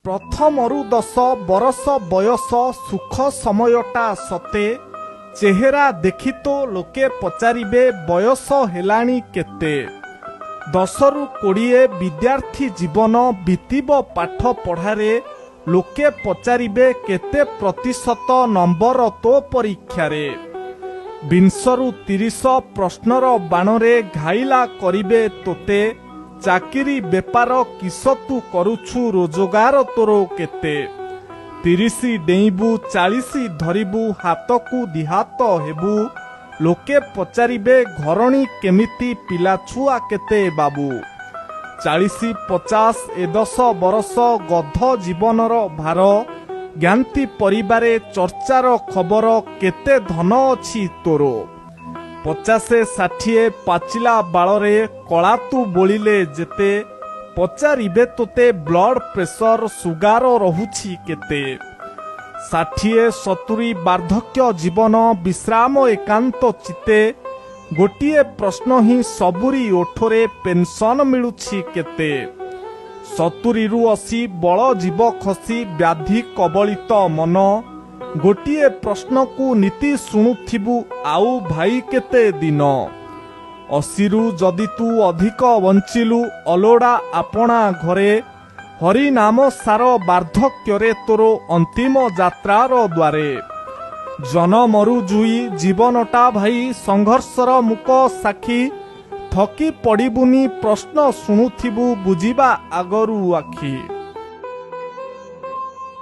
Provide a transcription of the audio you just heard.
प्रथमरु 10 बरस बयस सुख समयटा सते चेहरा देखि तो लोके पचारिबे बयस हेलाणी केते। 10 रु 20 विद्यार्थी जीवन बीतिब पाठ पढ़ारे लोके पचारिबे केते प्रतिशत नंबर तो परीक्षारे। 20 रु 30 प्रश्नर बाणरे घाइला करिबे तोते चाकिरी बेपार किस तू करुछु रोजगार तोर केते। 30 डेइबू 40 धरिबू हाथ को दिहात हेबू लोके पचारिबे घरणी केमिति पिला छुआ केते बाबू। 40-50 ए 10 बरस गध जीवनर भार ज्ञान्ति परिबारे चर्चार खबर केते धन अछि तोर। 50-60 पाचिला बाଳରେ कला तू बोलिले जेते पचारिबे तोते ब्लड प्रेशर सुगार रहुछि केते। 60-70 वार्धक्य जीवन विश्राम एकांत चिते गोटिए प्रश्न ही सबुरी ओठरे पेंशन मिलुछि केते। 70 रु 80 बल जीव खसी व्याधि कबलित मन गोटिए प्रश्न को नीति शुणुथिबु आउ भाई केते दिन। 80 रु जदि तू अधिक बंचिलु अलोड़ा आपणा घरे हरि नाम सार वार्धक्यरे तोर अंतिम यात्रार द्वारे। जनमरु जुई जीवनटा भाई संघर्षर मुक साखी थकी पड़िबुनी प्रश्न शुणुथिबु बुझिबा आगरु आखि।